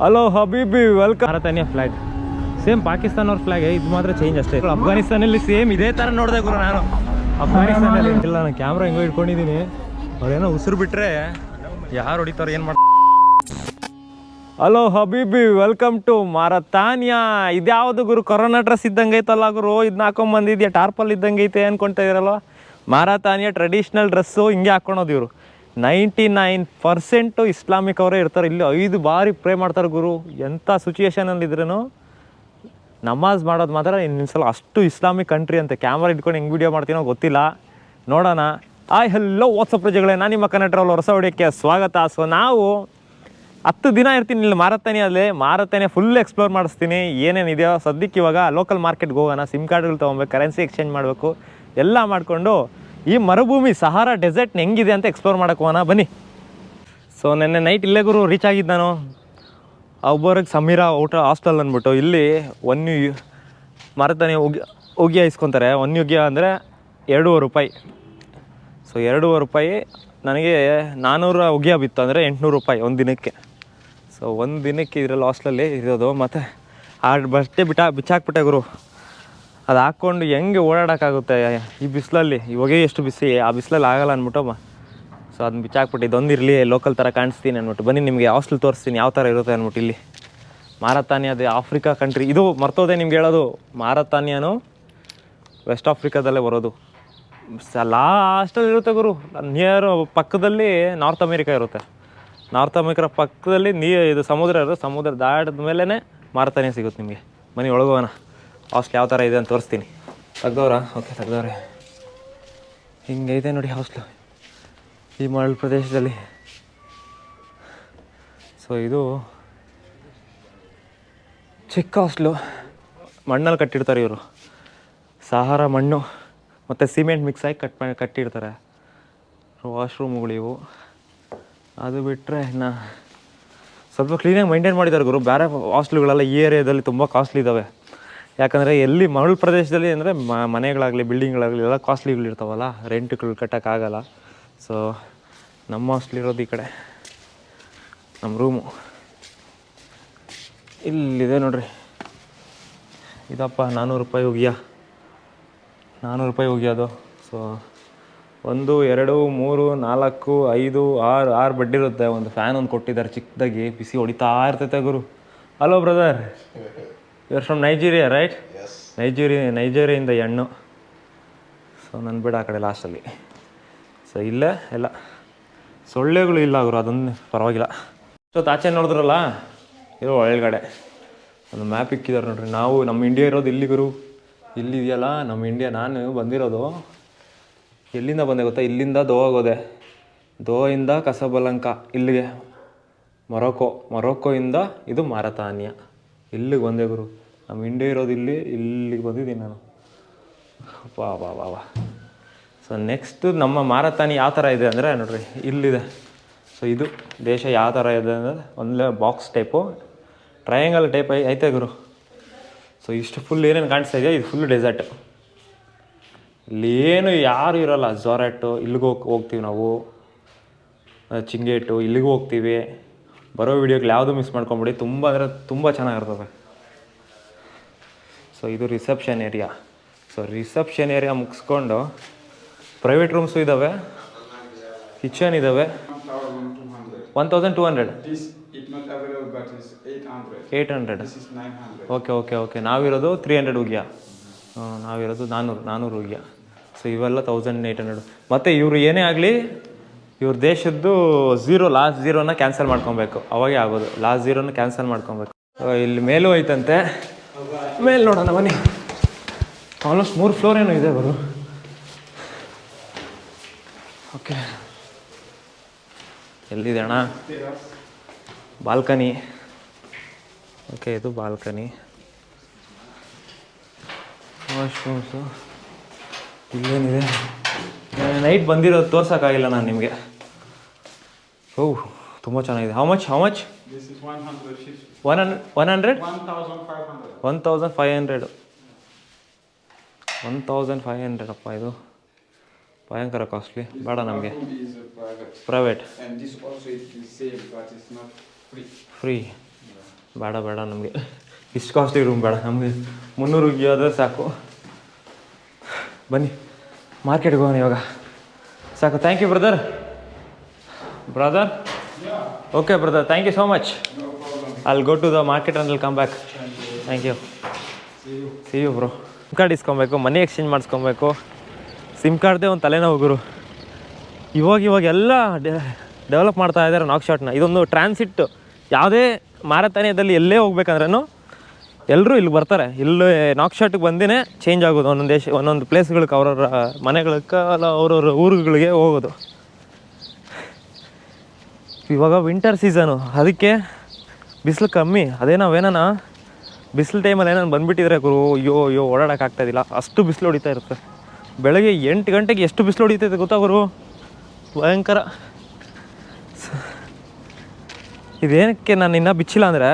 Hello ಹಬೀಬಿ welcome. ಭಾರತನಿಯ flag same Pakistan ಅವ್ರ ಫ್ಲಾಗ್, ಇದು ಮಾತ್ರ ಚೇಂಜ್ ಅಷ್ಟೇ. ಅಫ್ಘಾನಿಸ್ತಾನಲ್ಲಿ ಸೇಮ್ ಇದೇ ಥರ ನೋಡಿದೆ ಗುರು ನಾನು. ಅಫ್ಘಾನಿಸ್ತಾನಲ್ಲಿ ಇಲ್ಲ, ನಾನು ಕ್ಯಾಮ್ರಾ ಹೆಂಗೋ ಇಟ್ಕೊಂಡಿದ್ದೀನಿ. ಅವ್ರೇನೋ ಉಸಿರು ಬಿಟ್ಟರೆ ಯಾರು ಹೊಡಿತಾರೆ ಏನು ಮಾಡ್ತಾರೆ. ಹಲೋ ಹಬೀಬಿ ವೆಲ್ಕಮ್ ಟು ಮಾರತಾನಿಯಾ. ಇದ್ಯಾವುದು ಗುರು, ಕೊರೋನಾ ಡ್ರೆಸ್ ಇದ್ದಂಗೆ ಐತಲ್ಲ ಗುರು, ಇದನ್ನ ಹಾಕೊಂಬಂದಿದ್ಯಾ ಟಾರ್ಪಲ್ ಇದ್ದಂಗೆ ಐತೆ ಅನ್ಕೊಳ್ತಾ ಇದ್ದೀರಲ್ವ. ಮಾರತಾನಿಯಾ ಟ್ರೆಡಿಷ್ನಲ್ ಡ್ರೆಸ್ಸು ಹಿಂಗೆ ಹಾಕ್ಕೊಳೋದು ಇವರು. 99% ಇಸ್ಲಾಮಿಕ್ ಅವರೇ ಇರ್ತಾರೆ ಇಲ್ಲಿ. 5 ಬಾರಿ ಪ್ರೇ ಮಾಡ್ತಾರೆ ಗುರು. ಎಂಥ ಸಿಚುಯೇಷನಲ್ಲಿದ್ರೂ ನಮಾಜ್ ಮಾಡೋದು ಮಾತ್ರ ಇನ್ನೊಂದ್ಸಲ. ಅಷ್ಟು ಇಸ್ಲಾಮಿಕ್ ಕಂಟ್ರಿ ಅಂತೆ. ಕ್ಯಾಮ್ರಾ ಇಟ್ಕೊಂಡು ಹೆಂಗೆ ವೀಡಿಯೋ ಮಾಡ್ತೀನೋ ಗೊತ್ತಿಲ್ಲ, ನೋಡೋಣ. ಹೆಲ್ಲೋ ವಾಟ್ಸಪ್ ಪ್ರಜೆಗಳೇ, ನಾನು ನಿಮ್ಮ ಕನ್ನಡರಲ್ಲಿ ಹೊಸ ವಿಡಿಯೋಕ್ಕೆ ಸ್ವಾಗತ. ಸೊ ನಾವು 10 ದಿನ ಇರ್ತೀನಿ ಇಲ್ಲಿ ಮಾರತಾನಿಯಾ ಫುಲ್ ಎಕ್ಸ್ಪ್ಲೋರ್ ಮಾಡಿಸ್ತೀನಿ. ಏನೇನಿದೆಯೋ ಸದ್ಯಕ್ಕೆ ಇವಾಗ ಲೋಕಲ್ ಮಾರ್ಕೆಟ್ಗೆ ಹೋಗೋಣ. ಸಿಮ್ ಕಾರ್ಡ್ಗಳು ತೊಗೊಬೇಕು, ಕರೆನ್ಸಿ ಎಕ್ಸ್ಚೇಂಜ್ ಮಾಡಬೇಕು, ಎಲ್ಲ ಮಾಡಿಕೊಂಡು ಈ ಮರುಭೂಮಿ ಸಹಾರಾ ಡೆಸರ್ಟ್ನ ಹೆಂಗಿದೆ ಅಂತ ಎಕ್ಸ್ಪ್ಲೋರ್ ಮಾಡೋಕೆ ಹೋಗೋಣ ಬನ್ನಿ. ಸೊ ನೆನ್ನೆ ನೈಟ್ ಇಲ್ಲೇ ಗುರು ರೀಚ್ ಆಗಿದ್ದು ನಾನು. ಒಬ್ಬರಿಗೆ ಸಮೀರಾ ಹಾಸ್ಟೆಲ್ ಅಂದ್ಬಿಟ್ಟು ಇಲ್ಲಿ ಮಾರತಾನಿಯಾ ಉಗಿಯ ಇಸ್ಕೊತಾರೆ. 1 ಉಗಿಯ ಅಂದರೆ 2.5 ರೂಪಾಯಿ. ಸೊ 2.5 ರೂಪಾಯಿ ನನಗೆ 400 ಉಗಿಯ ಬಿತ್ತು ಅಂದರೆ 800 ರೂಪಾಯಿ ಒಂದು ದಿನಕ್ಕೆ. ಸೊ ಒಂದು ದಿನಕ್ಕೆ ಇದರಲ್ಲಿ ಹಾಸ್ಟೆಲಲ್ಲಿ ಇರೋದು. ಮತ್ತು ಆ ಬಟ್ಟೆ ಬಿಚ್ಚಾಕ್ಬಿಟ್ಟೆ ಗುರು. ಅದು ಹಾಕ್ಕೊಂಡು ಹೆಂಗೆ ಓಡಾಡೋಕ್ಕಾಗುತ್ತೆ ಈ ಬಿಸಿಲಲ್ಲಿ. ಇವಾಗ ಎಷ್ಟು ಬಿಸಿ, ಆ ಬಿಸಿಲಲ್ಲಿ ಆಗಲ್ಲ ಅಂದ್ಬಿಟ್ಟು ಸೊ ಅದನ್ನ ಬಿಚ್ಚಾಕ್ಬಿಟ್ಟು ಇದೊಂದಿರಲಿ ಲೋಕಲ್ ಥರ ಕಾಣಿಸ್ತೀನಿ ಅಂದ್ಬಿಟ್ಟು ಬನ್ನಿ ನಿಮಗೆ ಹಾಸ್ಟೆಲ್ ತೋರಿಸ್ತೀನಿ ಯಾವ ಥರ ಇರುತ್ತೆ ಅಂದ್ಬಿಟ್ಟು. ಇಲ್ಲಿ ಮಾರತಾನಿಯಾದ ಆಫ್ರಿಕಾ ಕಂಟ್ರಿ ಇದು. ಮರ್ತೋದೆ ನಿಮ್ಗೆ ಹೇಳೋದು, ಮಾರತಾನಿಯಾನು ವೆಸ್ಟ್ ಆಫ್ರಿಕಾದಲ್ಲೇ ಬರೋದು. ಲಾಸ್ಟಲ್ಲಿ ಇರುತ್ತೆ ಗುರು. ನಿಯರ್ ಪಕ್ಕದಲ್ಲಿ ನಾರ್ತ್ ಅಮೇರಿಕಾ ಇರುತ್ತೆ. ನಾರ್ತ್ ಅಮೇರಿಕಾ ಪಕ್ಕದಲ್ಲಿ ಇದು ಸಮುದ್ರ ಇರೋದು. ಸಮುದ್ರ ದಾಟಿದ ಮೇಲೇ ಮಾರತಾನಿಯಾ ಸಿಗುತ್ತೆ ನಿಮಗೆ. ಬನ್ನಿ ಒಳಗೋಣ, ಹಾಸ್ಟೆಲ್ ಯಾವ ಥರ ಇದೆ ಅಂತ ತೋರಿಸ್ತೀನಿ. ತೆಗ್ದವ್ರಾ? ಓಕೆ ತೆಗ್ದವ್ರೆ. ಹಿಂಗೈತೆ ನೋಡಿ ಹಾಸ್ಟ್ಲು ಈ ಮರಳು ಪ್ರದೇಶದಲ್ಲಿ. ಸೊ ಇದು ಚಿಕ್ಕ ಹಾಸ್ಟ್ಲು, ಮಣ್ಣಲ್ಲಿ ಕಟ್ಟಿರ್ತಾರೆ ಇವರು. ಸಹಾರಾ ಮಣ್ಣು ಮತ್ತು ಸಿಮೆಂಟ್ ಮಿಕ್ಸ್ ಆಗಿ ಕಟ್ಟಿರ್ತಾರೆ. ವಾಶ್ರೂಮ್ಗಳಿವು. ಅದು ಬಿಟ್ಟರೆ ಇನ್ನು ಸ್ವಲ್ಪ ಕ್ಲೀನಾಗಿ ಮೈಂಟೈನ್ ಮಾಡಿದ್ದಾರೆ ಗುರು. ಬೇರೆ ಹಾಸ್ಟ್ಲುಗಳೆಲ್ಲ ಈ ಏರಿಯಾದಲ್ಲಿ ತುಂಬ ಕಾಸ್ಟ್ಲಿ ಇದ್ದಾವೆ. ಯಾಕಂದರೆ ಎಲ್ಲಿ ಮರಳು ಪ್ರದೇಶದಲ್ಲಿ ಅಂದರೆ ಮನೆಗಳಾಗಲಿ ಬಿಲ್ಡಿಂಗ್ಗಳಾಗಲಿ ಎಲ್ಲ ಕಾಸ್ಟ್ಲಿಗಳಿರ್ತಾವಲ್ಲ, ರೆಂಟ್ಗಳು ಕಟ್ಟೋಕ್ಕಾಗಲ್ಲ. ಸೊ ನಮ್ಮ ಹಾಸ್ಟ್ಲಿರೋದು ಈ ಕಡೆ. ನಮ್ಮ ರೂಮು ಇಲ್ಲಿದೆ ನೋಡ್ರಿ. ಇದಪ್ಪ 400 ರೂಪಾಯಿ ಉಗಿಯ. 400 ರೂಪಾಯಿ ಉಗಿಯೋದು. ಸೊ 1 2 3 4 5 6 ಬೆಡ್ ಇರುತ್ತೆ. ಒಂದು ಫ್ಯಾನ್ ಒಂದು ಕೊಟ್ಟಿದ್ದಾರೆ ಚಿಕ್ಕದಾಗಿ, ಬಿಸಿ ಹೊಡಿತಾ ಇರ್ತೈತೆ ಗುರು. Hello brother, you are from Nigeria right? ನೈಜೀರಿಯಿಂದ ಹೆಣ್ಣು. ಸೊ ನನ್ನ ಬಿಡ ಆ ಕಡೆ ಲಾಸ್ಟಲ್ಲಿ. ಸೊ ಇಲ್ಲೇ ಎಲ್ಲ ಸೊಳ್ಳೆಗಳು ಇಲ್ಲ ಗುರು, ಅದೊಂದು ಪರವಾಗಿಲ್ಲ. ಸೊ ಆಚೆ ನೋಡಿದ್ರಲ್ಲ, ಇದು ಒಳಗಡೆ ಒಂದು ಮ್ಯಾಪ್ ಇಕ್ಕಿದ್ದಾರೆ ನೋಡ್ರಿ. ನಮ್ಮ ಇಂಡಿಯಾ ಇರೋದು ಇಲ್ಲಿ ಗುರು. ಇಲ್ಲಿದೆಯಲ್ಲ ನಮ್ಮ ಇಂಡಿಯಾ. ನಾನು ಬಂದಿರೋದು ಎಲ್ಲಿಂದ ಬಂದೆ ಗೊತ್ತಾ? ಇಲ್ಲಿಂದ ದೋಹಾಗೋದೆ. ದೋಯಿಂದ ಕಸಬಲಂಕಾ ಇಲ್ಲಿಗೆ ಮೊರೊಕ್ಕೋಯಿಂದ ಇದು ಮಾರತಾನಿಯಾ. ಇಲ್ಲಿಗೆ ಬಂದೆ ಗುರು. ನಮ್ಮ ಇಂಡಿಯಾ ಇರೋದು ಇಲ್ಲಿಗೆ ಬಂದಿದ್ದೀನಿ ನಾನು. ವಾ. ಸೊ ನೆಕ್ಸ್ಟು ನಮ್ಮ ಮಾರತಾನಿಯಾ ಯಾವ ಥರ ಇದೆ ಅಂದರೆ ನೋಡ್ರಿ, ಇಲ್ಲಿದೆ. ಸೊ ಇದು ದೇಶ ಯಾವ ಥರ ಇದೆ ಅಂದರೆ ಒಂದೇ ಬಾಕ್ಸ್ ಟೈಪು, ಟ್ರಯಾಂಗಲ್ ಟೈಪ್ ಐತೆ ಗುರು. ಸೊ ಇಷ್ಟು ಫುಲ್ ಏನೇನು ಕಾಣಿಸ್ತಾ ಇದೆಯಾ, ಇದು ಫುಲ್ ಡೆಸರ್ಟ್. ಇಲ್ಲೇನು ಯಾರು ಇರೋಲ್ಲ. ಝೊರಾಟು ಇಲ್ಲಿಗೆ ಹೋಗ್ತೀವಿ ನಾವು, ಚಿಂಗೇಟು ಇಲ್ಲಿಗೂ ಹೋಗ್ತೀವಿ. ಬರೋ ವೀಡಿಯೋಗಳು ಯಾವುದು ಮಿಸ್ ಮಾಡ್ಕೊಂಬಿಡಿ, ತುಂಬ ಅಂದರೆ ತುಂಬ ಚೆನ್ನಾಗಿರ್ತವೆ. ಸೊ ಇದು reception area. So reception area ಮುಗಿಸ್ಕೊಂಡು ಪ್ರೈವೇಟ್ ರೂಮ್ಸು ಇದ್ದಾವೆ, ಕಿಚನ್ ಇದ್ದಾವೆ. 1200. 800. ಓಕೆ. ನಾವಿರೋದು 300 ಉಗಿಯ. ನಾವಿರೋದು 400 ಉಗಿಯ. ಸೊ ಇವೆಲ್ಲ 1800. ಮತ್ತು ಇವರು ಏನೇ ಆಗಲಿ ಇವ್ರ ದೇಶದ್ದು ಲಾಸ್ಟ್ ಝೀರೋನ ಕ್ಯಾನ್ಸಲ್ ಮಾಡ್ಕೊಬೇಕು, ಅವಾಗೇ ಆಗೋದು. ಲಾಸ್ಟ್ ಝೀರೋನ ಕ್ಯಾನ್ಸಲ್ ಮಾಡ್ಕೊಬೇಕು. ಇಲ್ಲಿ ಮೇಲೂ ಐತಂತೆ, ಮೇಲೆ ನೋಡೋಣ ಬನ್ನಿ. ಆಲ್ಮೋಸ್ಟ್ 3 ಫ್ಲೋರ್ ಏನೋ ಇದೆ ಬರು. ಓಕೆ, ಎಲ್ಲಿದೆ ಅಣ್ಣ? ಬಾಲ್ಕನಿ. ಓಕೆ, ಇದು ಬಾಲ್ಕನಿ. ವಾಶ್ರೂಮ್ಸು ಇಲ್ಲೇನಿದೆ. ನೈಟ್ ಬಂದಿರೋದು ತೋರ್ಸೋಕ್ಕಾಗಿಲ್ಲ ನಾನು ನಿಮಗೆ. ಓಹ್, ತುಂಬ ಚೆನ್ನಾಗಿದೆ. How much? 100? 1500. 1500 ಅಪ್ಪ, ಇದು ಭಯಂಕರ ಕಾಸ್ಟ್ಲಿ. ಬೇಡ ನಮಗೆ. ಪ್ರೈವೇಟ್. ಫ್ರೀ. ಬೇಡ ಬೇಡ ನಮಗೆ ಇಷ್ಟು ಕಾಸ್ಟ್ಲಿ ರೂಮ್ ಬೇಡ, ನಮಗೆ 300 ರುಪಾಯಿ ಆದರೆ ಸಾಕು. ಬನ್ನಿ ಮಾರ್ಕೆಟ್ಗೆ ಹೋಗೋಣ ಇವಾಗ. ಸಾಕು. Thank you brother. Okay brother, thank you so much. I'll go to the market and I'll come back. Thank you. See you bro. Sim card ಇಸ್ಕೊಬೇಕು, ಮನಿ ಎಕ್ಸ್ಚೇಂಜ್ ಮಾಡಿಸ್ಕೊಬೇಕು. ಸಿಮ್ ಕಾರ್ಡ್ದೇ ಒಂದು ತಲೆನೋವು ಗುರು. ಇವಾಗ ಎಲ್ಲ ಡೆವಲಪ್ ಮಾಡ್ತಾ ಇದ್ದಾರೆ ನಾಕ್ ಶಾಟ್ನ. ಇದೊಂದು ಟ್ರಾನ್ಸಿಟ್. ಯಾವುದೇ ಮಾರತಾನಿಯದಲ್ಲಿ ಎಲ್ಲೇ ಹೋಗ್ಬೇಕಂದ್ರೂ ಎಲ್ಲರೂ ಇಲ್ಲಿ ಬರ್ತಾರೆ. ಇಲ್ಲಿ ನಾಕ್ ಶಾಟಿಗೆ ಬಂದೇ ಚೇಂಜ್ ಆಗೋದು. ಒಂದೊಂದು ಪ್ಲೇಸ್ಗಳಿಗೆ ಅವ್ರವ್ರ ಮನೆಗಳಿಗೆ ಅಲ್ಲ ಅವ್ರವ್ರ ಊರುಗಳಿಗೆ ಹೋಗೋದು. ಇವಾಗ ವಿಂಟರ್ ಸೀಸನು, ಅದಕ್ಕೆ ಬಿಸಿಲು ಕಮ್ಮಿ. ಅದೇ ನಾವೇನ ಬಿಸಿಲು ಟೈಮಲ್ಲಿ ಏನಾರು ಬಂದುಬಿಟ್ಟಿದ್ರೆ ಗುರು, ಅಯ್ಯೋ ಓಡಾಡೋಕ್ಕಾಗ್ತಾಯಿದ್ದಿಲ್ಲ, ಅಷ್ಟು ಬಿಸಿಲು ಹೊಡಿತಾ ಇರುತ್ತೆ. ಬೆಳಗ್ಗೆ 8 ಗಂಟೆಗೆ ಎಷ್ಟು ಬಿಸಿಲು ಹೊಡಿತೈತೆ ಗೊತ್ತಾ ಗುರು, ಭಯಂಕರ. ಇದೇನಕ್ಕೆ ನಾನು ಇನ್ನೂ ಬಿಚ್ಚಿಲ್ಲ ಅಂದರೆ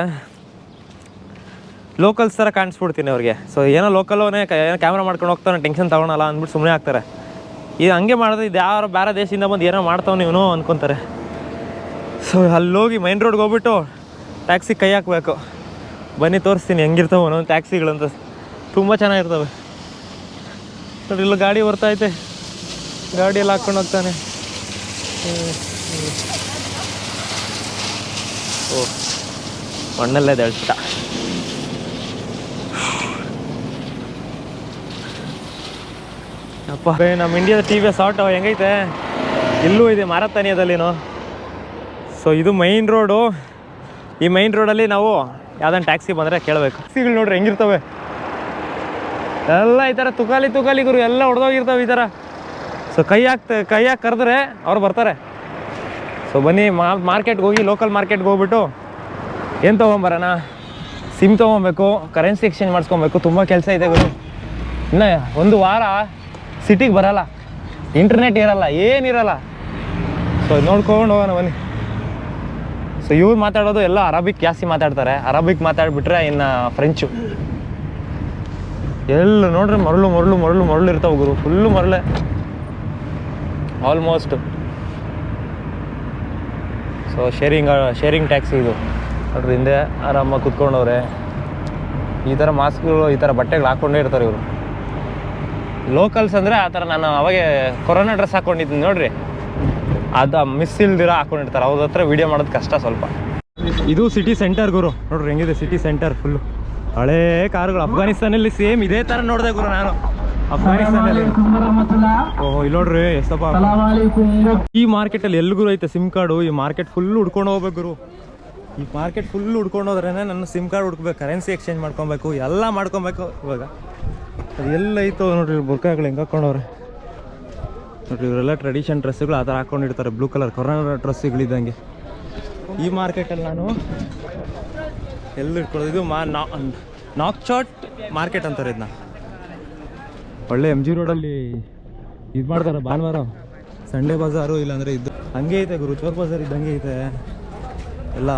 ಲೋಕಲ್ಸ್ ಥರ ಕಾಣಿಸ್ಬಿಡ್ತೀನಿ ಅವ್ರಿಗೆ. ಸೊ ಏನೋ ಲೋಕಲ್ಲವೇ ಏನೋ ಕ್ಯಾಮ್ರಾ ಮಾಡ್ಕೊಂಡು ಹೋಗ್ತಾನೆ, ಟೆನ್ಷನ್ ತೊಗೊಳಲ್ಲ ಅಂದ್ಬಿಟ್ಟು ಸುಮ್ಮನೆ ಆಗ್ತಾರೆ. ಇದು ಹಂಗೆ ಮಾಡಿದ್ರೆ ಇದು ಯಾರು ಬೇರೆ ದೇಶದಿಂದ ಬಂದು ಏನೋ ಮಾಡ್ತಾವೆ ನೀವು ಅಂದ್ಕೊತಾರೆ. ಸೊ ಅಲ್ಲೋಗಿ ಮೈನ್ ರೋಡ್ಗೆ ಹೋಗ್ಬಿಟ್ಟು ಟ್ಯಾಕ್ಸಿ ಕೈ ಹಾಕಬೇಕು. ಬನ್ನಿ ತೋರಿಸ್ತೀನಿ ಹೆಂಗಿರ್ತಾವೆ ಒಂದೊಂದು ಟ್ಯಾಕ್ಸಿಗಳಂತ, ತುಂಬ ಚೆನ್ನಾಗಿರ್ತವೆ. ನೋಡಿ ಇಲ್ಲ ಗಾಡಿ ಬರ್ತೈತೆ, ಗಾಡಿಯಲ್ಲಿ ಹಾಕ್ಕೊಂಡು ಹೋಗ್ತಾನೆ. ಓ ಮಣ್ಣಲ್ಲೇ ದಳ್ಸಿಟ. ಅಪ್ಪ ನಮ್ಮ ಇಂಡಿಯಾದ TVS ಆಟೋ ಹೆಂಗೈತೆ, ಇಲ್ಲೂ ಇದೆ ಮಾರತಾನಿಯದಲ್ಲಿನೂ. ಸೊ ಇದು ಮೈನ್ ರೋಡು. ಈ ಮೈನ್ ರೋಡಲ್ಲಿ ನಾವು ಯಾವ್ದಾನ ಟ್ಯಾಕ್ಸಿ ಬಂದರೆ ಕೇಳಬೇಕು. ಟ್ಯಾಕ್ಸಿಗಳು ನೋಡ್ರಿ ಹೆಂಗಿರ್ತವೆ, ಎಲ್ಲ ಈ ಥರ ತುಕಾಲಿ ಗುರು, ಎಲ್ಲ ಹೊಡೆದೋಗಿರ್ತವೆ ಈ ಥರ. ಸೊ ಕೈ ಹಾಕಿ ಕರೆದ್ರೆ ಅವ್ರು ಬರ್ತಾರೆ. ಸೊ ಬನ್ನಿ ಮಾರ್ಕೆಟ್ಗೆ ಹೋಗಿ, ಲೋಕಲ್ ಮಾರ್ಕೆಟ್ಗೆ ಹೋಗ್ಬಿಟ್ಟು ಏನು ತೊಗೊಂಬರೋಣ, ಸಿಮ್ ತೊಗೊಬೇಕು, ಕರೆನ್ಸಿ ಎಕ್ಸ್ಚೇಂಜ್ ಮಾಡಿಸ್ಕೊಬೇಕು. ತುಂಬ ಕೆಲಸ ಇದೆ ಗುರು. ಇನ್ನು ಒಂದು ವಾರ ಸಿಟಿಗೆ ಬರೋಲ್ಲ, ಇಂಟರ್ನೆಟ್ ಇರೋಲ್ಲ, ಏನಿರಲ್ಲ. ಸೊ ನೋಡ್ಕೊಂಡು ಹೋಗೋಣ ಬನ್ನಿ. ಸೊ ಇವ್ರು ಮಾತಾಡೋದು ಎಲ್ಲ ಅರಬಿಕ್ ಜಾಸ್ತಿ ಮಾತಾಡ್ತಾರೆ. ಅರಬಿಕ್ ಮಾತಾಡ್ಬಿಟ್ರೆ ಇನ್ನು ಫ್ರೆಂಚು. ಎಲ್ಲ ನೋಡ್ರಿ ಮರಳು ಇರ್ತಾವೆ ಗುರು, ಫುಲ್ಲು ಮರಳೆ ಆಲ್ಮೋಸ್ಟ್. ಸೊ ಶೇರಿಂಗ್ ಟ್ಯಾಕ್ಸಿ ಇದು ನೋಡ್ರಿ, ಹಿಂದೆ ಆರಾಮಾಗಿ ಕುತ್ಕೊಂಡವ್ರೆ. ಈ ಥರ ಮಾಸ್ಕ್ಗಳು, ಈ ಥರ ಬಟ್ಟೆಗಳು ಹಾಕ್ಕೊಂಡೇ ಇರ್ತಾರೆ ಇವರು. ಲೋಕಲ್ಸ್ ಅಂದರೆ ಆ ಥರ ನಾನು ಅವಾಗೆ ಕೊರೋನಾ ಡ್ರೆಸ್ ಹಾಕ್ಕೊಂಡಿದ್ದೀನಿ ನೋಡ್ರಿ, ಅದು ಮಿಸ್ ಇಲ್ದಿರ ಹಾಕ್ಕೊಂಡಿರ್ತಾರೆ. ಅವ್ರ ಹತ್ರ ವೀಡಿಯೋ ಮಾಡೋದು ಕಷ್ಟ ಸ್ವಲ್ಪ. ಇದು ಸಿಟಿ ಸೆಂಟರ್ ಗುರು, ನೋಡ್ರಿ ಹೆಂಗಿದೆ ಸಿಟಿ ಸೆಂಟರ್ ಫುಲ್ಲು. ಹಳೇ ಕಾರುಗಳು. ಅಫ್ಘಾನಿಸ್ತಾನಲ್ಲಿ ಸೇಮ್ ಇದೇ ಥರ ನೋಡಿದೆ ಗುರು ನಾನು, ಅಫ್ಘಾನಿಸ್ತಾನಲ್ಲಿ. ಓಹೋ ಇಲ್ಲಿ ನೋಡ್ರಿ ಎಷ್ಟಪ್ಪ. ಈ ಮಾರ್ಕೆಟಲ್ಲಿ ಎಲ್ಗುರು ಐತೆ ಸಿಮ್ ಕಾರ್ಡು. ಈ ಮಾರ್ಕೆಟ್ ಫುಲ್ ಹುಡ್ಕೊಂಡು ಹೋಗ್ಬೇಕು ಗುರು. ಈ ಮಾರ್ಕೆಟ್ ಫುಲ್ ಹುಡ್ಕೊಂಡು ಹೋದ್ರೇ ನನ್ನ ಸಿಮ್ ಕಾರ್ಡ್ ಹುಡ್ಕೋಬೇಕು, ಕರೆನ್ಸಿ ಎಕ್ಸ್ಚೇಂಜ್ ಮಾಡ್ಕೊಬೇಕು, ಎಲ್ಲ ಮಾಡ್ಕೊಬೇಕು. ಇವಾಗ ಅದು ಎಲ್ಲ ಐತೋ ನೋಡ್ರಿ, ಬುರ್ಕಾಗಳು ಹೆಂಗೆ ಹಾಕ್ಕೊಂಡವ್ರೆ ನೋಡ್ರಿ. ಇವರೆಲ್ಲ ಟ್ರೆಡಿಷನ್ ಡ್ರೆಸ್ಸುಗಳು ಆ ಥರ ಹಾಕ್ಕೊಂಡಿರ್ತಾರೆ, ಬ್ಲೂ ಕಲರ್ ಕೊರೋನಾ ಡ್ರೆಸ್ಸುಗಳಿದ್ದಂಗೆ. ಈ ಮಾರ್ಕೆಟಲ್ಲಿ ನಾನು ಎಲ್ಲಿ ಇಟ್ಕೊಳ್ಳೋದು, ಇದು ನಾಕ್ ಶಾಟ್ ಮಾರ್ಕೆಟ್ ಅಂತಾರೆ ಇದನ್ನ. ಒಳ್ಳೆ MG ರೋಡಲ್ಲಿ ಇದು ಮಾಡ್ತಾರೆ ಭಾನುವಾರ, ಸಂಡೇ ಬಜಾರು, ಇಲ್ಲಾಂದರೆ ಇದು ಹಂಗೆ ಐತೆ ಗುರು, ಚೋರ್ ಬಜಾರ್ ಇದ್ದಂಗೆ ಐತೆ ಎಲ್ಲ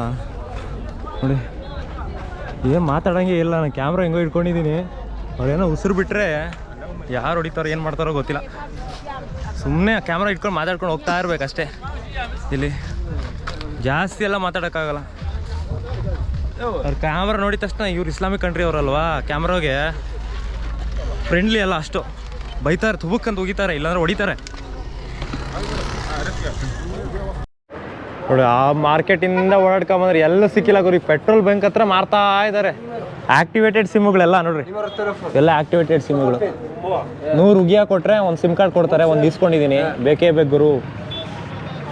ನೋಡಿ. ಏನು ಮಾತಾಡೋಂಗೆ ಇಲ್ಲ, ನಾನು ಕ್ಯಾಮ್ರಾ ಹೆಂಗೋ ಇಟ್ಕೊಂಡಿದ್ದೀನಿ. ಅವ್ರೇನೋ ಉಸಿರು ಬಿಟ್ಟರೆ ಯಾರು ಹೊಡಿತಾರೋ ಏನು ಮಾಡ್ತಾರೋ ಗೊತ್ತಿಲ್ಲ. ಸುಮ್ಮನೆ ಕ್ಯಾಮ್ರಾ ಇಟ್ಕೊಂಡು ಮಾತಾಡ್ಕೊಂಡು ಹೋಗ್ತಾ ಇರ್ಬೇಕಷ್ಟೇ. ಇಲ್ಲಿ ಜಾಸ್ತಿ ಎಲ್ಲ ಮಾತಾಡೋಕ್ಕಾಗಲ್ಲ. ಅವ್ರ ಕ್ಯಾಮ್ರಾ ನೋಡಿದ ತಕ್ಷಣ ಇವ್ರು ಇಸ್ಲಾಮಿಕ್ ಕಂಟ್ರಿ ಅವರಲ್ವಾ, ಕ್ಯಾಮ್ರಾಗೆ ಫ್ರೆಂಡ್ಲಿ ಅಲ್ಲ ಅಷ್ಟು. ಬೈತಾರೆ, ತುಬುಕ್ಕಂತ ಹೋಗಿತಾರೆ, ಇಲ್ಲಾಂದ್ರೆ ಹೊಡಿತಾರೆ ನೋಡಿ. ಆ ಮಾರ್ಕೆಟಿಂದ ಓಡಾಡ್ಕೊಂಬಂದ್ರೆ ಎಲ್ಲ ಸಿಕ್ಕಿಲ್ಲ ಗುರಿ. ಪೆಟ್ರೋಲ್ ಬಂಕ್ ಹತ್ರ ಮಾರ್ತಾ ಇದ್ದಾರೆ ಆಕ್ಟಿವೇಟೆಡ್ ಸಿಮ್ಗಳೆಲ್ಲ ನೋಡ್ರಿ, ಎಲ್ಲ ಆಕ್ಟಿವೇಟೆಡ್ ಸಿಮ್ಗಳು. 100 ರುಗಿಯ ಕೊಟ್ಟರೆ ಒಂದು ಸಿಮ್ ಕಾರ್ಡ್ ಕೊಡ್ತಾರೆ. ಒಂದು ಇಸ್ಕೊಂಡಿದ್ದೀನಿ, ಬೇಕೇ ಬೇಕು ಗುರು.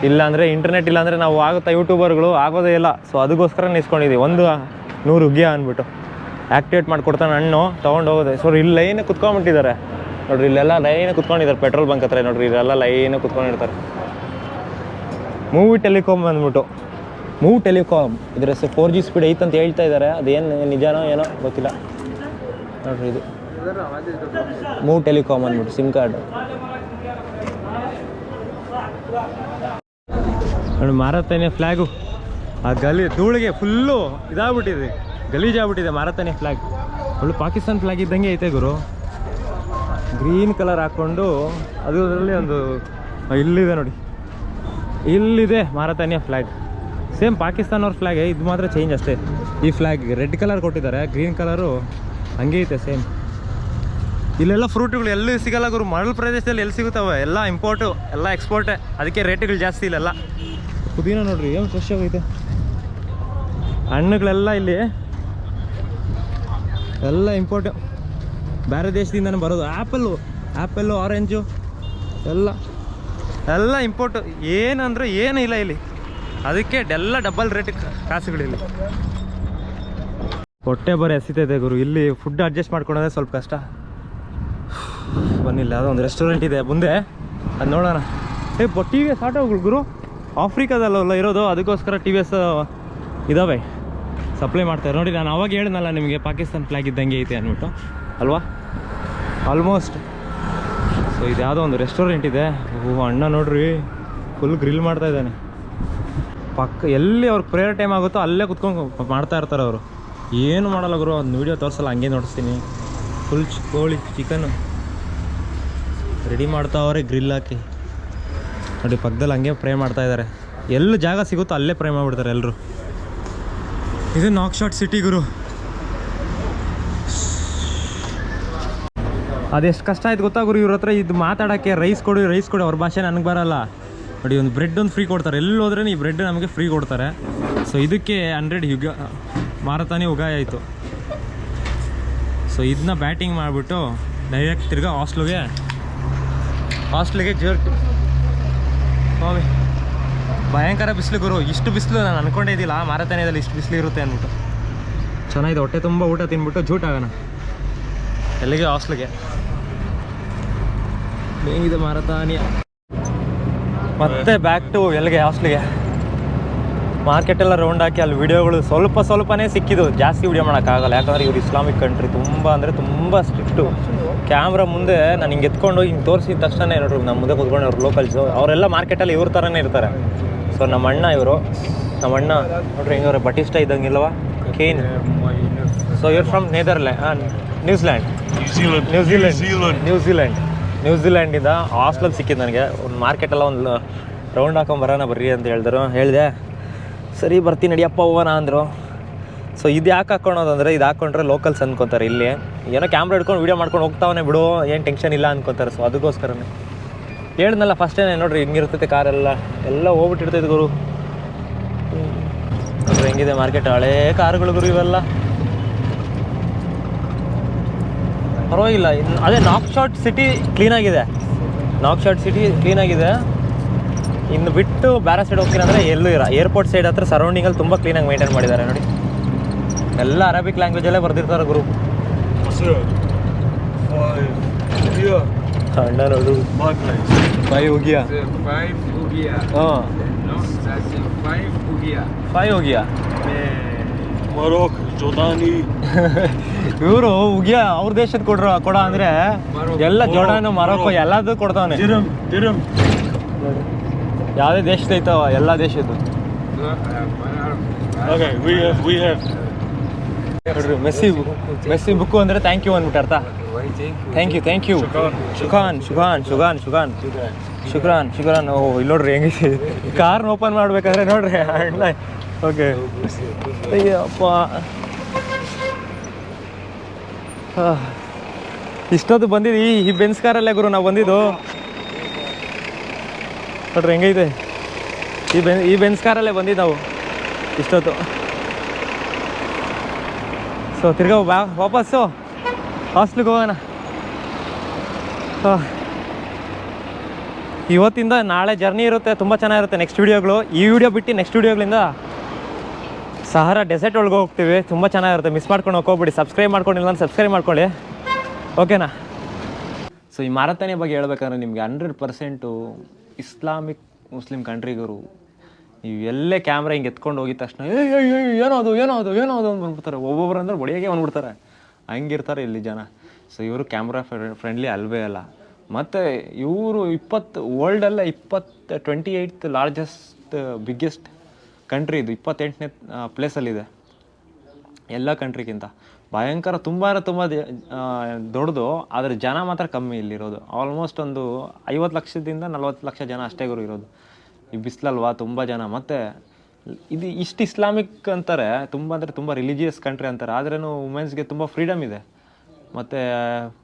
ಇಲ್ಲಾಂದರೆ ಇಂಟರ್ನೆಟ್ ಇಲ್ಲಾಂದರೆ ನಾವು ಆಗುತ್ತಾ, ಯೂಟ್ಯೂಬರ್ಗಳು ಆಗೋದೇ ಇಲ್ಲ. ಸೊ ಅದಕ್ಕೋಸ್ಕರ ಇಸ್ಕೊಂಡಿದ್ದೀವಿ, ಒಂದು 100 ರುಗಿಯ ಅಂದ್ಬಿಟ್ಟು ಆ್ಯಕ್ಟಿವೇಟ್ ಮಾಡಿಕೊಡ್ತಾನೆ ಹಣ್ಣು ತೊಗೊಂಡು ಹೋಗೋದೆ. ಸೊ ಇಲ್ಲಿ ಲೈನ್ ಕುತ್ಕೊಂಡ್ಬಿಟ್ಟಿದ್ದಾರೆ ನೋಡ್ರಿ, ಇಲ್ಲೆಲ್ಲ ಲೈನ್ ಕುತ್ಕೊಂಡಿದ್ದಾರೆ ಪೆಟ್ರೋಲ್ ಬಂಕ್ ಹತ್ರ ನೋಡ್ರಿ, ಇಲ್ಲೆಲ್ಲ ಲೈನ್ ಕುತ್ಕೊಂಡಿರ್ತಾರೆ. ಮೂವಿ ಟೆಲಿಕಾಮ್ ಅಂದ್ಬಿಟ್ಟು, ಮೂವ್ ಟೆಲಿಕಾಮ್ ಇದ್ರ 4G ಸ್ಪೀಡ್ ಐತೆ ಅಂತ ಹೇಳ್ತಾ ಇದ್ದಾರೆ. ಅದೇನು ನಿಜಾನೋ ಏನೋ ಗೊತ್ತಿಲ್ಲ ನೋಡ್ರಿ. ಇದು ಮೂವ್ ಟೆಲಿಕಾಮ್ ಅಂದ್ಬಿಟ್ಟು ಸಿಮ್ ಕಾರ್ಡ್ ನೋಡಿ. ಮಾರತಾನಿಯ ಫ್ಲ್ಯಾಗು ಆ ಧೂಳಿಗೆ ಫುಲ್ಲು ಇದಾಗ್ಬಿಟ್ಟಿದೆ, ಗಲೀಜಾಗ್ಬಿಟ್ಟಿದೆ ಮಾರತಾನಿಯ ಫ್ಲ್ಯಾಗ್. ಒಳ್ಳೆ ಪಾಕಿಸ್ತಾನ್ ಫ್ಲ್ಯಾಗ್ ಇದ್ದಂಗೆ ಐತೆ ಗುರು. ಗ್ರೀನ್ ಕಲರ್ ಹಾಕ್ಕೊಂಡು ಅದು ಅದರಲ್ಲಿ ಒಂದು ಇಲ್ಲಿದೆ ನೋಡಿ, ಇಲ್ಲಿದೆ ಮಾರತಾನಿಯ ಫ್ಲ್ಯಾಗ್. ಸೇಮ್ ಪಾಕಿಸ್ತಾನ ಅವ್ರ ಫ್ಲ್ಯಾಗ್, ಇದು ಮಾತ್ರ ಚೇಂಜ್ ಅಷ್ಟೇ. ಈ ಫ್ಲ್ಯಾಗ್ ರೆಡ್ ಕಲರ್ ಕೊಟ್ಟಿದ್ದಾರೆ, ಗ್ರೀನ್ ಕಲರು ಹಂಗೆ ಐತೆ ಸೇಮ್. ಇಲ್ಲೆಲ್ಲ ಫ್ರೂಟ್ಗಳು ಎಲ್ಲಿ ಸಿಗಲ್ಲ ಗುರು, ಮರಳು ಪ್ರದೇಶದಲ್ಲಿ ಎಲ್ಲಿ ಸಿಗುತ್ತವೆ, ಎಲ್ಲ ಇಂಪೋರ್ಟು ಎಲ್ಲ ಎಕ್ಸ್ಪೋರ್ಟೇ, ಅದಕ್ಕೆ ರೇಟ್ಗಳು ಜಾಸ್ತಿ ಇಲ್ಲೆಲ್ಲ. ಪುದೀನ ನೋಡ್ರಿ ಏನು ಫ್ರೆಶ್ ಆಗೈತೆ. ಹಣ್ಣುಗಳೆಲ್ಲ ಇಲ್ಲಿ ಎಲ್ಲ ಇಂಪೋರ್ಟು, ಬೇರೆ ದೇಶದಿಂದನೇ ಬರೋದು. ಆ್ಯಪಲ್ಲು ಆರೆಂಜು ಎಲ್ಲ ಇಂಪೋರ್ಟು. ಏನಂದ್ರೆ ಏನೂ ಇಲ್ಲ ಇಲ್ಲಿ, ಅದಕ್ಕೆ ಎಲ್ಲ ಡಬಲ್ ರೇಟ್ ಕಾಸುಗಳಿಲ್ಲಿ. ಹೊಟ್ಟೆ ಬರೀ ಹಸಿತೈತೆ ಗುರು, ಇಲ್ಲಿ ಫುಡ್ ಅಡ್ಜಸ್ಟ್ ಮಾಡ್ಕೊಳೋದೇ ಸ್ವಲ್ಪ ಕಷ್ಟ. ಬನ್ನಿಲ್ಲ ಯಾವುದೋ ಒಂದು ರೆಸ್ಟೋರೆಂಟ್ ಇದೆ ಮುಂದೆ, ಅದು ನೋಡೋಣ. ಟಿ ವಿ ಎಸ್ ಆಟೋಗಳು ಗುರು ಆಫ್ರಿಕಾದಲ್ಲ ಇರೋದು, ಅದಕ್ಕೋಸ್ಕರ ಟಿ ವಿ ಎಸ್ ಇದ್ದಾವೆ, ಸಪ್ಲೈ ಮಾಡ್ತಾರೆ. ನೋಡಿ ನಾನು ಅವಾಗ ಹೇಳಿದ್ನಲ್ಲ ನಿಮಗೆ ಪಾಕಿಸ್ತಾನ್ ಫ್ಲ್ಯಾಗ್ ಇದ್ದಂಗೆ ಐತೆ ಅಂದ್ಬಿಟ್ಟು ಅಲ್ವಾ, ಆಲ್ಮೋಸ್ಟ್. ಸೊ ಇದು ಯಾವುದೋ ಒಂದು ರೆಸ್ಟೋರೆಂಟ್ ಇದೆ. ಅಣ್ಣ ನೋಡ್ರಿ ಫುಲ್ ಗ್ರಿಲ್ ಮಾಡ್ತಾ ಇದ್ದಾನೆ. ಎಲ್ಲಿ ಅವ್ರಿಗೆ ಪ್ರೇಯರ್ ಟೈಮ್ ಆಗುತ್ತೋ ಅಲ್ಲೇ ಕುತ್ಕೊಂಡು ಮಾಡ್ತಾ ಇರ್ತಾರೆ ಅವರು. ಏನು ಮಾಡಲ್ಲ ಗುರು, ಒಂದು ವೀಡಿಯೋ ತೋರಿಸಲ್ಲ, ಹಂಗೆ ನೋಡಿಸ್ತೀನಿ. ಫುಲ್ ಕೋಳಿ ಚಿಕನ್ನು ರೆಡಿ ಮಾಡ್ತಾವ್ರೆ ಗ್ರಿಲ್ ಹಾಕಿ. ನೋಡಿ ಪಕ್ಕದಲ್ಲಿ ಹಂಗೆ ಪ್ರೇ ಮಾಡ್ತಾ ಇದ್ದಾರೆ. ಎಲ್ಲಿ ಜಾಗ ಸಿಗುತ್ತೋ ಅಲ್ಲೇ ಪ್ರೇ ಮಾಡಿಬಿಡ್ತಾರೆ ಎಲ್ಲರೂ. ಇದು ನಾಕ್ಶಾಟ್ ಸಿಟಿ ಗುರು. ಅದೆಷ್ಟು ಕಷ್ಟ ಆಯ್ತು ಗೊತ್ತಾ ಗುರು ಇವ್ರ ಹತ್ರ ಇದು ಮಾತಾಡೋಕ್ಕೆ. ರೈಸ್ ಕೊಡಿ ಅವ್ರ ಭಾಷೆ ನನಗೆ ಬರಲ್ಲ. ನೋಡಿ ಒಂದು ಬ್ರೆಡ್ ಒಂದು ಫ್ರೀ ಕೊಡ್ತಾರೆ, ಎಲ್ಲಿ ಹೋದ್ರೆ ಈ ಬ್ರೆಡ್ ನಮಗೆ ಫ್ರೀ ಕೊಡ್ತಾರೆ. ಸೊ ಇದಕ್ಕೆ 100 ಮಾರತಾನೆ ಉಗಾಯ ಆಯಿತು. ಸೊ ಇದನ್ನ ಬ್ಯಾಟಿಂಗ್ ಮಾಡಿಬಿಟ್ಟು ಡೈರೆಕ್ಟ್ ತಿರ್ಗಾ ಹಾಸ್ಟ್ಲಿಗೆ ಜರ್ಕ್. ಸ್ವಾಮಿ ಭಯಂಕರ ಬಿಸಿಲು ಗುರು, ಇಷ್ಟು ಬಿಸಿಲು ನಾನು ಅನ್ಕೊಂಡೇ ಇದ್ದಿಲ್ಲ ಮಾರತಾನ್ಯದಲ್ಲಿ ಇಷ್ಟು ಬಿಸಿಲು ಇರುತ್ತೆ ಅಂದ್ಬಿಟ್ಟು. ಚೆನ್ನಾಗಿದೆ, ಹೊಟ್ಟೆ ತುಂಬ ಊಟ ತಿನ್ಬಿಟ್ಟು ಜೂಟ್ ಆಗೋಣ. ಎಲ್ಲಿಗೆ? ಹಾಸ್ಟ್ಲಿಗೆ. ಹೇಗಿದೆ ಮಾರತಾನಿಯ. ಮತ್ತೆ ಬ್ಯಾಕ್ ಟು ಎಲ್ಲಿಗೆ? ಹಾಸ್ಟ್ಲಿಗೆ. ಮಾರ್ಕೆಟೆಲ್ಲ ರೌಂಡ್ ಹಾಕಿ ಅಲ್ಲಿ ವೀಡಿಯೋಗಳು ಸ್ವಲ್ಪನೇ ಸಿಕ್ಕಿದ್ದು, ಜಾಸ್ತಿ ವೀಡಿಯೋ ಮಾಡೋಕ್ಕಾಗಲ್ಲ. ಯಾಕಂದರೆ ಇವ್ರು ಇಸ್ಲಾಮಿಕ್ ಕಂಟ್ರಿ, ತುಂಬ ಅಂದರೆ ತುಂಬ ಸ್ಟ್ರಿಕ್ಟು. ಕ್ಯಾಮ್ರಾ ಮುಂದೆ ನಾನು ಹಿಂಗೆ ಎತ್ಕೊಂಡು ಹಿಂಗೆ ತೋರಿಸಿದ ತಕ್ಷಣ ನೋಡ್ರಿ ನಮ್ಮ ಮುಂದೆ ಕೂತ್ಕೊಂಡು ಅವ್ರು ಲೋಕಲ್ಸು ಅವರೆಲ್ಲ ಮಾರ್ಕೆಟಲ್ಲಿ ಇವ್ರ ಥರನೇ ಇರ್ತಾರೆ. ಸೊ ನಮ್ಮ ಅಣ್ಣ ನೋಡ್ರಿ ಹಿಂಗೆ ಅವ್ರೆ ಬಟಿಸ್ಟ ಇದ್ದಂಗಿಲ್ವ, ಕೇನ್. ಸೊ ಇವ್ರು ಫ್ರಮ್ ನ್ಯೂಜಿಲ್ಯಾಂಡಿಂದ ಹಾಸ್ಟೆಲಲ್ಲಿ ಸಿಕ್ಕಿದ್ದು ನನಗೆ. ಒಂದು ಮಾರ್ಕೆಟೆಲ್ಲ ಒಂದು ರೌಂಡ್ ಹಾಕೊಂಬರೋಣ ಬರ್ರಿ ಅಂತ ಹೇಳಿದೆ. ಸರಿ ಬರ್ತೀನಿ ನಡಿಯಪ್ಪ ಹೋಗೋಣ ಅಂದರು. ಸೊ ಇದು ಯಾಕೆ ಹಾಕ್ಕೊಳೋದಂದರೆ, ಇದು ಹಾಕ್ಕೊಂಡ್ರೆ ಲೋಕಲ್ಸ್ ಅಂದ್ಕೊತಾರೆ. ಇಲ್ಲಿ ಏನೋ ಕ್ಯಾಮ್ರಾ ಹಿಡ್ಕೊಂಡು ವೀಡಿಯೋ ಮಾಡ್ಕೊಂಡು ಹೋಗ್ತಾವನೆ ಬಿಡು, ಏನು ಟೆನ್ಷನ್ ಇಲ್ಲ ಅಂದ್ಕೊತಾರೆ. ಸೊ ಅದಕ್ಕೋಸ್ಕರನೇ ಹೇಳಿದ್ನಲ್ಲ ಫಸ್ಟೇ ನೋಡ್ರಿ ಹಿಂಗಿರ್ತೈತೆ ಕಾರೆಲ್ಲ ಹೋಗ್ಬಿಟ್ಟಿರ್ತೈತೆ ಗುರು. ನೋಡ್ರಿ ಹೆಂಗಿದೆ ಮಾರ್ಕೆಟ್, ಹಳೇ ಕಾರುಗಳು ಗುರು ಇವೆಲ್ಲ. ಪರವಾಗಿಲ್ಲ. ಅದೇ ನಾಕ್ಶಾಟ್ ಸಿಟಿ ಕ್ಲೀನಾಗಿದೆ. ಇನ್ನು ಬಿಟ್ಟು ಬೇರೆ ಸೈಡ್ ಹೋಗ್ತೀನಿ ಅಂದರೆ ಎಲ್ಲೂ ಏರ್ಪೋರ್ಟ್ ಸೈಡ್ ಹತ್ರ ಸರೌಂಡಿಂಗಲ್ಲಿ ತುಂಬ ಕ್ಲೀನಾಗಿ ಮೇಂಟೈನ್ ಮಾಡಿದ್ದಾರೆ. ನೋಡಿ ಎಲ್ಲ ಅರಬಿಕ್ ಲ್ಯಾಂಗ್ವೇಜಲ್ಲೇ ಬರ್ದಿರ್ತಾರೆ ಗುರು. ಅಣ್ಣ ನೋಡು 5 ಹೋಗಿಯಾ. ಹಾಂ 5 ಹೋಗಿಯಾ. ಇವರು ಉಗಿಯ ಅವ್ರ ದೇಶದ ಕೊಡ ಅಂದ್ರೆ ಎಲ್ಲ ಜೋಡಾನು ಮರೊಕ್ಕೋ ಎಲ್ಲದೂ ಕೊಡ್ತಾವನೆ. ಯಾವುದೇ ದೇಶದೈತವ ಎಲ್ಲ ದೇಶದ್ದು. ನೋಡ್ರಿ ಮೆಸ್ಸಿ ಬುಕ್ಕು ಅಂದರೆ ಥ್ಯಾಂಕ್ ಯು ಅಂದ್ಬಿಟ್ಟು ಅರ್ಥ. Thank you ಶುಕ್ರಾನ್. ಓ ಇಲ್ಲಿ ನೋಡ್ರಿ ಹೆಂಗೈತಿ ಕಾರ್ನ ಓಪನ್ ಮಾಡ್ಬೇಕಾದ್ರೆ ನೋಡ್ರಿ ಅಣ್ಣ. ಓಕೆ ಅಯ್ಯಪ್ಪ, ಇಷ್ಟೊತ್ತು ಬಂದಿದ್ದು ಈ ಬೆನ್ಸ್ ಕಾರಲ್ಲೇ ಗುರು ನಾವು ಬಂದಿದ್ದು. ನೋಡ್ರಿ ಹೆಂಗೈತೆ, ಈ ಬೆನ್ಸ್ ಕಾರಲ್ಲೇ ಬಂದಿದ್ದು ನಾವು ಇಷ್ಟೊತ್ತು. ಸೊ ತಿರ್ಗಾ ವಾಪಸ್ಸು ಹಾಸ್ಟ್ಲಿಗೆ ಹೋಗೋಣ. ಇವತ್ತಿಂದ ನಾಳೆ ಜರ್ನಿ ಇರುತ್ತೆ, ತುಂಬ ಚೆನ್ನಾಗಿರುತ್ತೆ. ನೆಕ್ಸ್ಟ್ ವೀಡಿಯೋಗಳು, ಈ ವಿಡಿಯೋ ಬಿಟ್ಟು ನೆಕ್ಸ್ಟ್ ವೀಡಿಯೋಗಳಿಂದ ಸಹಾರಾ ಡೆಸರ್ಟ್ ಒಳಗೆ ಹೋಗ್ತೀವಿ. ತುಂಬ ಚೆನ್ನಾಗಿರುತ್ತೆ, ಮಿಸ್ ಮಾಡ್ಕೊಂಡು ಹೋಗ್ಬಿಡಿ. ಸಬ್ಸ್ಕ್ರೈಬ್ ಮಾಡ್ಕೊಂಡಿಲ್ಲ ಅಂತ ಸಬ್ಸ್ಕ್ರೈಬ್ ಮಾಡ್ಕೊಳ್ಳಿ, ಓಕೆನಾ? ಸೊ ಈ ಮಾರತಾನೆ ಬಗ್ಗೆ ಹೇಳ್ಬೇಕಂದ್ರೆ ನಿಮಗೆ 100% ಇಸ್ಲಾಮಿಕ್ ಮುಸ್ಲಿಂ ಕಂಟ್ರಿಗರು ನೀವು ಎಲ್ಲೇ ಕ್ಯಾಮ್ರಾ ಹಿಂಗೆ ಎತ್ಕೊಂಡು ಹೋಗಿದ ತಕ್ಷಣ ಏನೋ ಅದು ಅಂದ್ಬಿಡ್ತಾರೆ. ಒಬ್ಬೊಬ್ರು ಅಂದ್ರೆ ಬಡಿಯಾಗೆ ಬಂದ್ಬಿಡ್ತಾರೆ, ಹಂಗಿರ್ತಾರೆ ಇಲ್ಲಿ ಜನ. ಸೊ ಇವರು ಕ್ಯಾಮ್ರಾ ಫ್ರೆಂಡ್ಲಿ ಅಲ್ವೇ ಅಲ್ಲ. ಮತ್ತು ಇವರು ವರ್ಲ್ಡಲ್ಲೇ 28th ಲಾರ್ಜೆಸ್ಟ್ ಬಿಗ್ಗೆಸ್ಟ್ ಕಂಟ್ರಿ ಇದು. 28ನೇ ಪ್ಲೇಸಲ್ಲಿದೆ ಎಲ್ಲ ಕಂಟ್ರಿಗಿಂತ. ಭಯಂಕರ ತುಂಬ ದೊಡ್ಡದು, ಆದರೆ ಜನ ಮಾತ್ರ ಕಮ್ಮಿ ಇಲ್ಲಿರೋದು. ಆಲ್ಮೋಸ್ಟ್ ಒಂದು 50 ಲಕ್ಷದಿಂದ 40 ಲಕ್ಷ ಜನ ಅಷ್ಟೇ ಗುರು ಇರೋದು. ಈ ಬಿಸಿಲಲ್ವಾ ತುಂಬ ಜನ. ಮತ್ತು ಇದು ಇಷ್ಟು ಇಸ್ಲಾಮಿಕ್ ಅಂತಾರೆ, ತುಂಬ ಅಂದರೆ ತುಂಬ ರಿಲಿಜಿಯಸ್ ಕಂಟ್ರಿ ಅಂತಾರೆ, ಆದ್ರೂ ವುಮೆನ್ಸ್ಗೆ ತುಂಬ ಫ್ರೀಡಮ್ ಇದೆ. ಮತ್ತು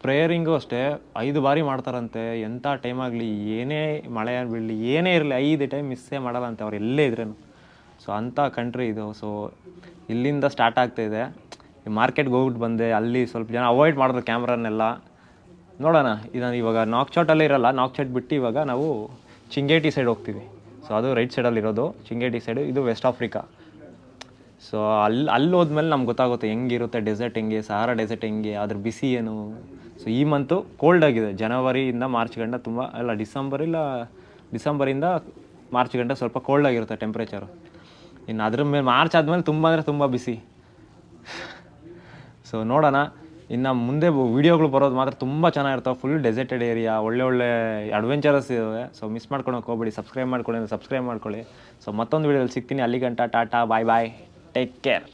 ಪ್ರೇಯರಿಂಗು ಅಷ್ಟೇ 5 ಬಾರಿ ಮಾಡ್ತಾರಂತೆ. ಎಂಥ ಟೈಮ್ ಆಗಲಿ, ಏನೇ ಮಳೆ ಬೀಳಲಿ, ಏನೇ ಇರಲಿ, 5 ಟೈಮ್ ಮಿಸ್ಸೇ ಮಾಡಲ್ಲ ಅಂತೆ ಅವ್ರು ಎಲ್ಲೇ ಇದ್ರೇನು. ಸೊ ಅಂಥ ಕಂಟ್ರಿ ಇದು. ಸೊ ಇಲ್ಲಿಂದ ಸ್ಟಾರ್ಟ್ ಆಗ್ತಾಯಿದೆ. ಮಾರ್ಕೆಟ್ಗೆ ಹೋಗ್ಬಿಟ್ಟು ಬಂದೆ, ಅಲ್ಲಿ ಸ್ವಲ್ಪ ಜನ ಅವಾಯ್ಡ್ ಮಾಡಿದ್ರು ಕ್ಯಾಮ್ರಾನೆಲ್ಲ. ನೋಡೋಣ, ಇದನ್ನು ಇವಾಗ ನಾಗ್ಚೋಟಲ್ಲೇ ಇರೋಲ್ಲ, ನಾಗ್ಚೋಟ್ ಬಿಟ್ಟು ಇವಾಗ ನಾವು ಚಿಂಗೇಟಿ ಸೈಡ್ ಹೋಗ್ತೀವಿ. ಸೊ ಅದು ರೈಟ್ ಸೈಡಲ್ಲಿರೋದು ಚಿಂಗೇಟಿ ಸೈಡು, ಇದು ವೆಸ್ಟ್ ಆಫ್ರಿಕಾ. ಸೊ ಅಲ್ಲಿ ಹೋದ್ಮೇಲೆ ನಮ್ಗೆ ಗೊತ್ತಾಗುತ್ತೆ ಹೆಂಗಿರುತ್ತೆ ಡೆಸರ್ಟ್, ಹೆಂಗೆ ಸಹಾರಾ ಡೆಸರ್ಟ್ ಹೆಂಗೆ, ಅದ್ರ ಬಿಸಿ ಏನು. ಸೊ ಈ ಮಂತು ಕೋಲ್ಡ್ ಆಗಿದೆ, ಜನವರಿಯಿಂದ ಮಾರ್ಚ್ ಗಂಟ ತುಂಬ ಅಲ್ಲ, ಡಿಸೆಂಬರಿಂದ ಮಾರ್ಚ್ ಗಂಟ ಸ್ವಲ್ಪ ಕೋಲ್ಡ್ ಆಗಿರುತ್ತೆ ಟೆಂಪ್ರೇಚರು. ಇನ್ನು ಅದ್ರ ಮೇಲೆ ಮಾರ್ಚ್ ಆದಮೇಲೆ ತುಂಬ ಅಂದರೆ ತುಂಬ ಬಿಸಿ. ಸೊ ನೋಡೋಣ, ಇನ್ನು ಮುಂದೆ ವೀಡಿಯೋಗಳು ಬರೋದು ಮಾತ್ರ ತುಂಬ ಚೆನ್ನಾಗಿರ್ತಾವೆ. ಫುಲ್ ಡೆಸರ್ಟೆಡ್ ಏರಿಯಾ, ಒಳ್ಳೆ ಅಡ್ವೆಂಚರಸ್ ಇದ್ದಾವೆ. ಸೊ ಮಿಸ್ ಮಾಡ್ಕೊಳಕ್ಕೆ ಹೋಗ್ಬೇಡಿ, ಸಬ್ಸ್ಕ್ರೈಬ್ ಮಾಡ್ಕೊಳ್ಳಿ. ಸೊ ಮತ್ತೊಂದು ವೀಡಿಯೋದಲ್ಲಿ ಸಿಗ್ತೀನಿ. ಅಲ್ಲಿ ಗಂಟ ಟಾಟಾ, ಬಾಯ್ ಬಾಯ್, ಟೇಕ್ ಕೇರ್.